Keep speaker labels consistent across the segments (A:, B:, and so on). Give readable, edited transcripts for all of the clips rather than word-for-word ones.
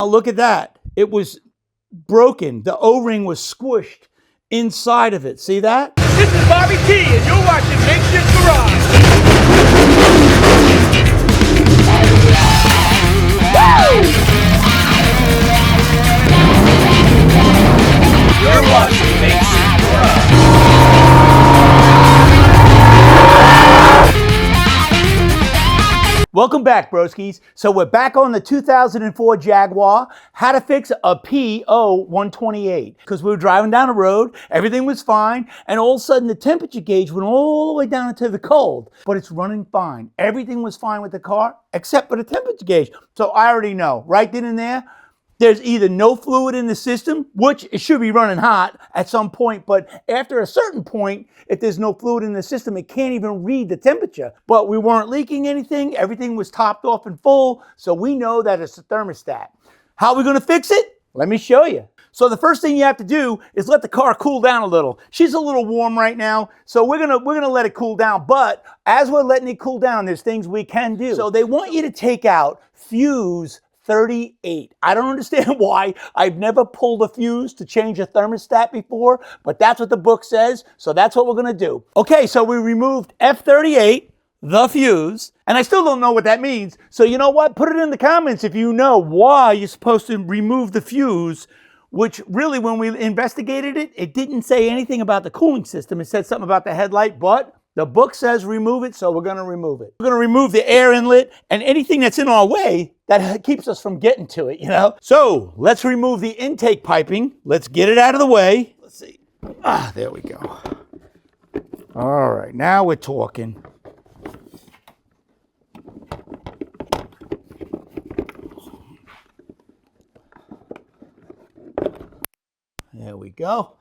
A: Now look at that. It was broken. The O-ring was squished inside of it. See that?
B: This is Bobby T, and you're watching Makeshift Garage. You're watching Makeshift Garage.
A: Welcome back, broskies. So we're back on the 2004 Jaguar, how to fix a P0128. Because we were driving down the road, everything was fine, and all of a sudden the temperature gauge went all the way down into the cold. But it's running fine. Everything was fine with the car, except for the temperature gauge. So I already know, right then and there, there's either no fluid in the system, which it should be running hot at some point, but after a certain point, if there's no fluid in the system, it can't even read the temperature. But we weren't leaking anything. Everything was topped off and full, so we know that it's a thermostat. How are we gonna fix it? Let me show you. So the first thing you have to do is let the car cool down a little. She's a little warm right now, so we're gonna let it cool down. But as we're letting it cool down, there's things we can do. So they want you to take out fuse 38. I don't understand why. I've never pulled a fuse to change a thermostat before, but that's what the book says, so that's what we're gonna do. Okay, so we removed F38, the fuse, and I still don't know what that means. So you know what? Put it in the comments if you know why you're supposed to remove the fuse, which really, when we investigated it, it didn't say anything about the cooling system. It said something about the headlight, but the book says remove it, so we're gonna remove it. We're gonna remove the air inlet and anything that's in our way that keeps us from getting to it, you know? So let's remove the intake piping. Let's get it out of the way. Let's see. Ah, there we go. All right, now we're talking. There we go.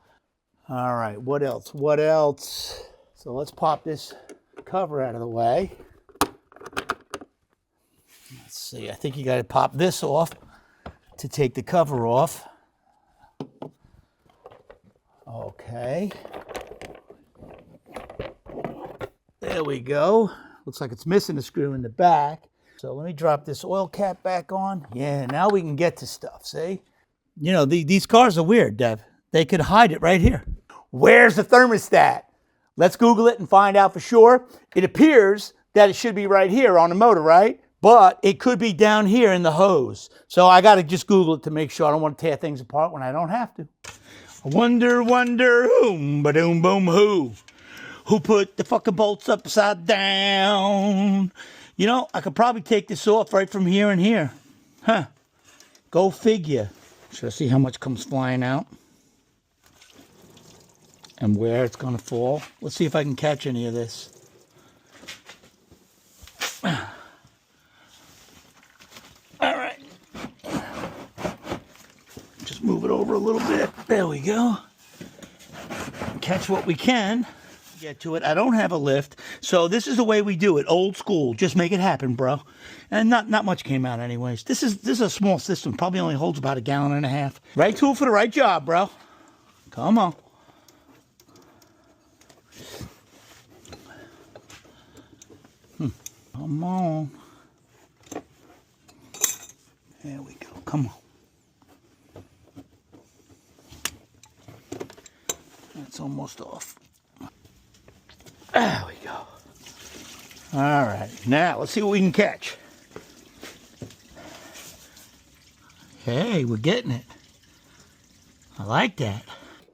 A: All right, what else? What else? So let's pop this cover out of the way. Let's see, I think you gotta pop this off to take the cover off. Okay. There we go. Looks like it's missing a screw in the back. So let me drop this oil cap back on. Yeah, now we can get to stuff, see? You know, these cars are weird, Dev. They could hide it right here. Where's the thermostat? Let's Google it and find out for sure. It appears that it should be right here on the motor, right? But it could be down here in the hose. So I gotta just Google it to make sure. I don't want to tear things apart when I don't have to. Wonder, who, ba-doom, boom, who put the fucking bolts upside down? You know, I could probably take this off right from here and here. Huh, go figure. Should I see how much comes flying out? And where it's gonna fall. Let's see if I can catch any of this. All right. Just move it over a little bit. There we go. Catch what we can. Get to it. I don't have a lift, so this is the way we do it. Old school. Just make it happen, bro. And not much came out anyways. This is a small system. Probably only holds about 1.5 gallons. Right tool for the right job, bro. Come on. Come on. There we go. Come on. That's almost off. There we go. All right. Now, let's see what we can catch. Hey, we're getting it. I like that.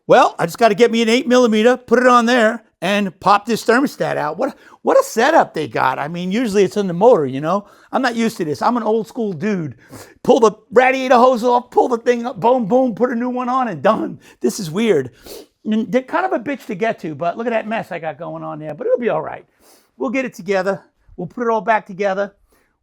A: Well, I just got to get me an 8mm, put it on there, and pop this thermostat out. What a setup they got. I mean, usually it's in the motor, you know? I'm not used to this. I'm an old school dude. Pull the radiator hose off, pull the thing up, boom, boom, put a new one on and done. This is weird. And they're kind of a bitch to get to, but look at that mess I got going on there. But it'll be all right. We'll get it together. We'll put it all back together.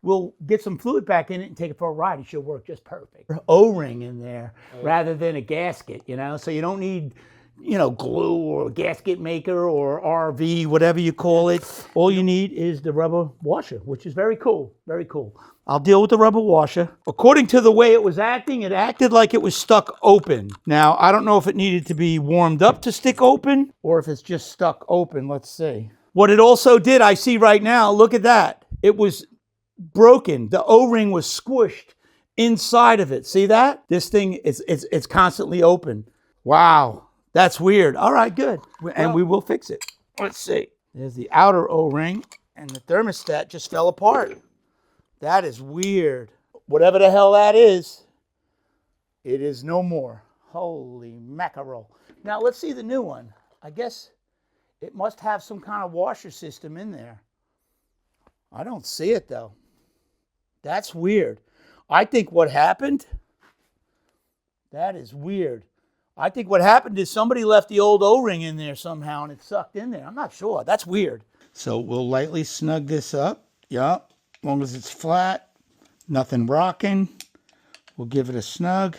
A: We'll get some fluid back in it and take it for a ride. It should work just perfect. O-ring in there rather than a gasket, you know? So you don't need, you know, glue or a gasket maker or RV, whatever you call it. All you need is the rubber washer, which is very cool, very cool. I'll deal with the rubber washer. According to the way it was acting, it acted like it was stuck open. Now, I don't know if it needed to be warmed up to stick open or if it's just stuck open. Let's see. What it also did, I see right now, look at that. It was broken. The O-ring was squished inside of it. See that? This thing it's constantly open. Wow, that's weird. All right, good. And we will fix it. Let's see. There's the outer O-ring, and the thermostat just fell apart. That is weird. Whatever the hell that is, it is no more. Holy mackerel. Now let's see the new one. I guess it must have some kind of washer system in there. I don't see it though. That's weird. I think what happened, that is weird. I think what happened is somebody left the old O-ring in there somehow and it sucked in there. I'm not sure. That's weird. So we'll lightly snug this up. Yup. As long as it's flat, nothing rocking. We'll give it a snug.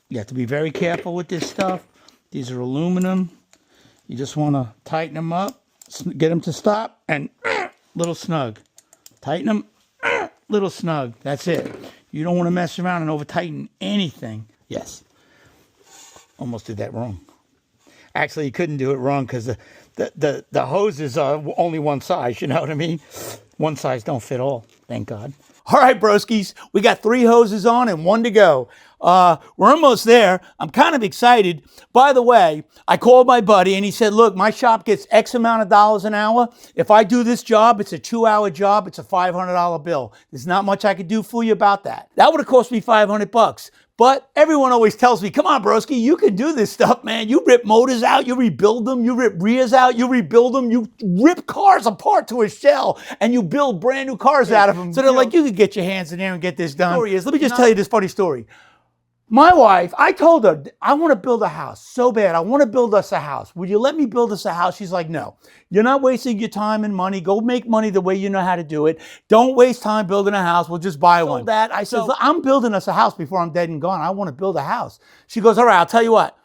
A: You have to be very careful with this stuff. These are aluminum. You just want to tighten them up, get them to stop, and little snug. Tighten them, little snug. That's it. You don't want to mess around and over-tighten anything. Yes. Almost did that wrong. Actually, you couldn't do it wrong because the hoses are only one size, you know what I mean? One size don't fit all, thank God. All right, broskies, we got 3 hoses on and 1 to go. We're almost there. I'm kind of excited. By the way, I called my buddy and he said, look, my shop gets X amount of dollars an hour. If I do this job, it's a 2-hour job. It's a $500 bill. There's not much I could do for you about that. That would have cost me $500. But everyone always tells me, come on, broski, you can do this stuff, man. You rip motors out, you rebuild them, you rip rears out, you rebuild them, you rip cars apart to a shell, and you build brand new cars out of them. So they're like, you could get your hands in there and get this done. Let me just tell you this funny story. My wife, I told her, I want to build a house so bad. I want to build us a house. Would you let me build us a house? She's like, no. You're not wasting your time and money. Go make money the way you know how to do it. Don't waste time building a house. We'll just buy one. I said, I'm building us a house before I'm dead and gone. I want to build a house. She goes, all right, I'll tell you what.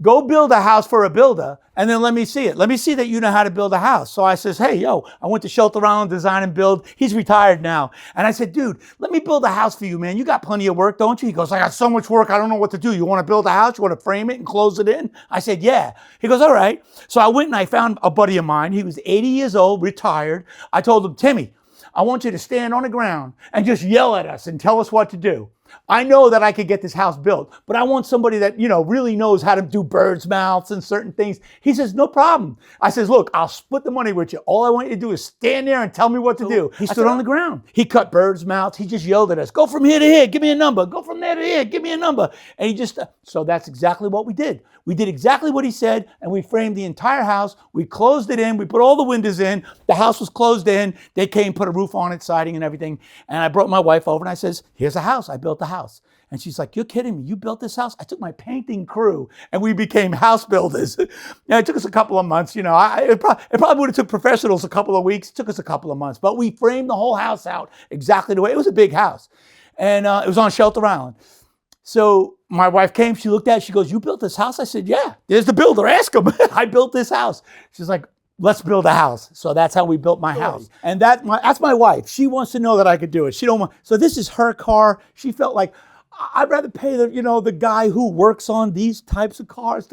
A: Go build a house for a builder, and then let me see it. Let me see that you know how to build a house. So I says, hey, yo, I went to Shelter Island Design and Build. He's retired now. And I said, dude, let me build a house for you, man. You got plenty of work, don't you? He goes, I got so much work, I don't know what to do. You want to build a house? You want to frame it and close it in? I said, yeah. He goes, all right. So I went and I found a buddy of mine. He was 80 years old, retired. I told him, Timmy, I want you to stand on the ground and just yell at us and tell us what to do. I know that I could get this house built, but I want somebody that, you know, really knows how to do bird's mouths and certain things. He says, no problem. I says, look, I'll split the money with you. All I want you to do is stand there and tell me what to do. He stood on the ground. He cut bird's mouths. He just yelled at us. Go from here to here. Give me a number. Go from there to here. Give me a number. And he just, so that's exactly what we did. We did exactly what he said, and we framed the entire house. We closed it in. We put all the windows in. The house was closed in. They came, put a roof on it, siding and everything. And I brought my wife over and I says, here's a house. I built the house. And she's like, you're kidding me. You built this house? I took my painting crew and we became house builders. Now, it took us a couple of months. You know, it probably would have took professionals a couple of weeks. It took us a couple of months. But we framed the whole house out exactly the way. It was a big house. And it was on Shelter Island. So my wife came, she looked at it, she goes, you built this house? I said, yeah, there's the builder, ask him. I built this house. She's like, let's build a house. So that's how we built my house. And that's my wife. She wants to know that I could do it. She don't want, so this is her car. She felt like, I'd rather pay the guy who works on these types of cars.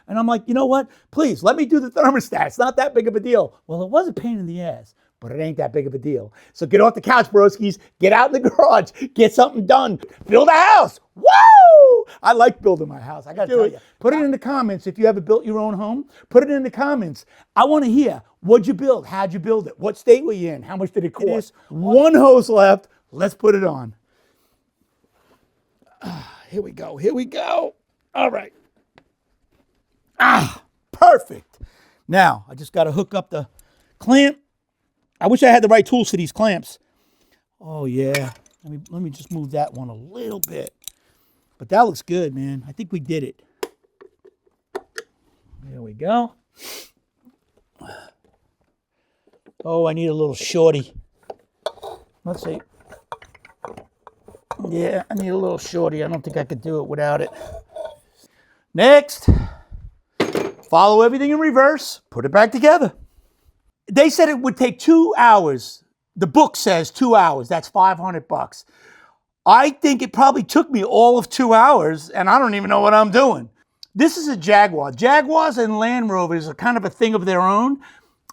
A: And I'm like, you know what? Please, let me do the thermostat. It's not that big of a deal. Well, it was a pain in the ass, but it ain't that big of a deal. So get off the couch, broskies. Get out in the garage. Get something done. Build a house. Woo! I like building my house. I got to tell you. Put it in the comments if you ever built your own home. Put it in the comments. I want to hear, what'd you build? How'd you build it? What state were you in? How much did it cost? One hose left. Let's put it on. Here we go. Here we go. All right. Perfect. Now, I just got to hook up the clamp. I wish I had the right tools for these clamps. Oh, yeah. Let me just move that one a little bit. But that looks good, man. I think we did it. There we go. Oh, I need a little shorty. Let's see. Yeah, I need a little shorty. I don't think I could do it without it. Next, follow everything in reverse, put it back together. They said it would take 2 hours. The book says 2 hours. That's $500. I think it probably took me all of 2 hours, and I don't even know what I'm doing. This is a Jaguar. Jaguars and Land Rovers are kind of a thing of their own.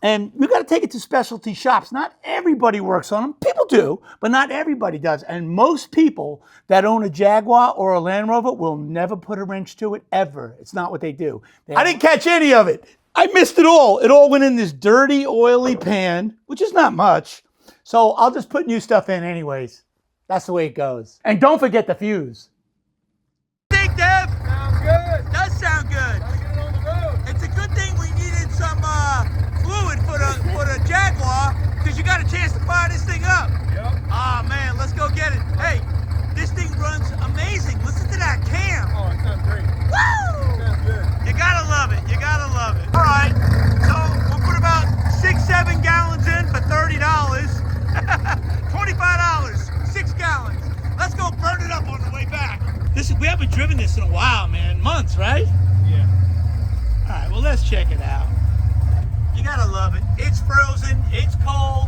A: And you got to take it to specialty shops. Not everybody works on them. People do, but not everybody does. And most people that own a Jaguar or a Land Rover will never put a wrench to it, ever. It's not what they do. I didn't catch any of it. I missed it all. It all went in this dirty, oily pan, which is not much. So I'll just put new stuff in anyways. That's the way it goes. And don't forget the fuse.
B: Think, Dev?
C: Sounds good.
B: Does sound good.
C: Gotta get it on the road.
B: It's a good thing we needed some fluid for the Jaguar, because you got a chance to fire this thing up.
C: Yep.
B: Ah, man, let's go get it. Hey, this thing runs amazing. Listen to that cam.
C: Oh, it sounds great.
B: Woo!
C: Sounds good.
B: You gotta love it. You gotta love it. All right, so we'll put about 6-7 gallons in for $30. $25, 6 gallons. Let's go burn it up on the way back. We haven't driven this in a while, man. Months, right?
C: Yeah.
B: All right, well, let's check it out. You gotta love it. It's frozen, it's cold,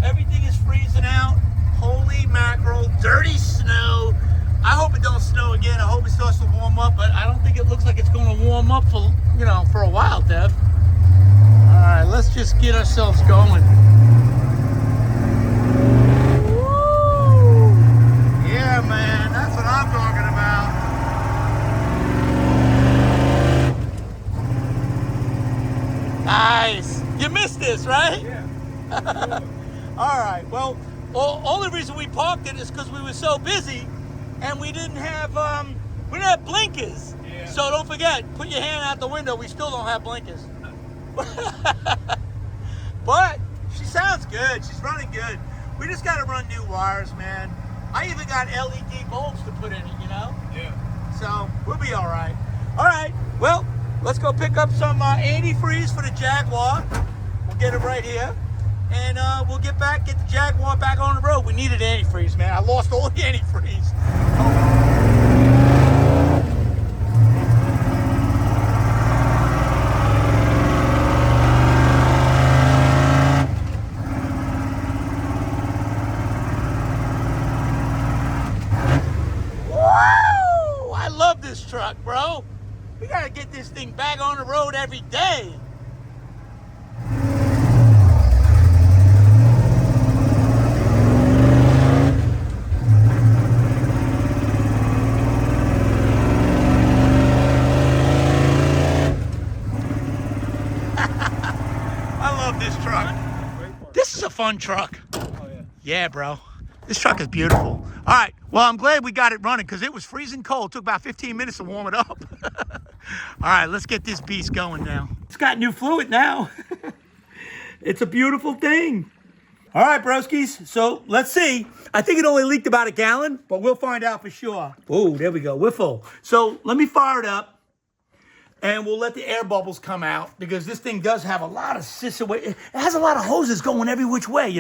B: everything is freezing out. Holy mackerel, dirty snow. I hope it don't snow again. I hope it starts to warm up, but I don't think it looks like it's gonna warm up for, for a while, Dev. All right, let's just get ourselves going. Woo! Yeah, man, that's what I'm talking about. Nice. You missed this, right?
C: Yeah.
B: All right. Well, only reason we parked it is because we were so busy, and we didn't have blinkers.
C: Yeah.
B: So don't forget, put your hand out the window. We still don't have blinkers. But she sounds good. She's running good. We just got to run new wires, man. I even got LED bulbs to put in it,
C: Yeah.
B: So we'll be all right. All right. Well, let's go pick up some antifreeze for the Jaguar. We'll get it right here. And we'll get the Jaguar back on the road. We needed antifreeze, man. I lost all the antifreeze. Woo! I love this truck, bro. We gotta get this thing back on the road every day. I love this truck. This is a fun truck.
C: Oh, yeah.
B: Yeah, bro. This truck is beautiful. All right. Well, I'm glad we got it running because it was freezing cold. It took about 15 minutes to warm it up. All right, let's get this beast going now. It's got new fluid now. It's a beautiful thing. All right, broskies. So let's see. I think it only leaked about 1 gallon, but we'll find out for sure. Oh, there we go. We're full. So let me fire it up. And we'll let the air bubbles come out because this thing does have a lot of it has a lot of hoses going every which way,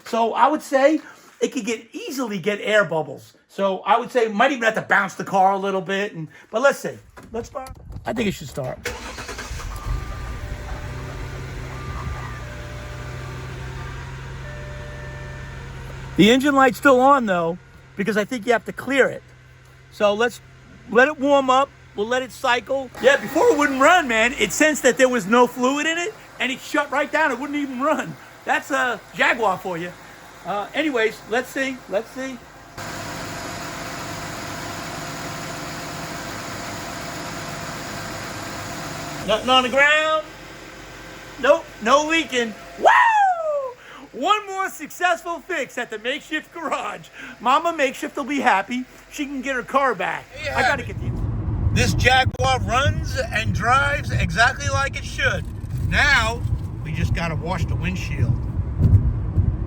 B: So I would say it could easily get air bubbles. So I would say it might even have to bounce the car a little bit. But let's see. Let's start. I think it should start. The engine light's still on though, because I think you have to clear it. So let's let it warm up. We'll let it cycle. Yeah, before it wouldn't run, man. It sensed that there was no fluid in it, and it shut right down. It wouldn't even run. That's a Jaguar for you. Anyways, let's see. Let's see. Nothing on the ground. Nope, no leaking. Woo! One more successful fix at the makeshift garage. Mama Makeshift will be happy. She can get her car back. I gotta get these. This Jaguar runs and drives exactly like it should. Now, we just gotta wash the windshield.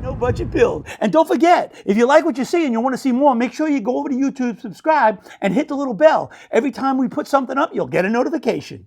B: No budget build. And don't forget, if you like what you see and you want to see more, make sure you go over to YouTube, subscribe, and hit the little bell. Every time we put something up, you'll get a notification.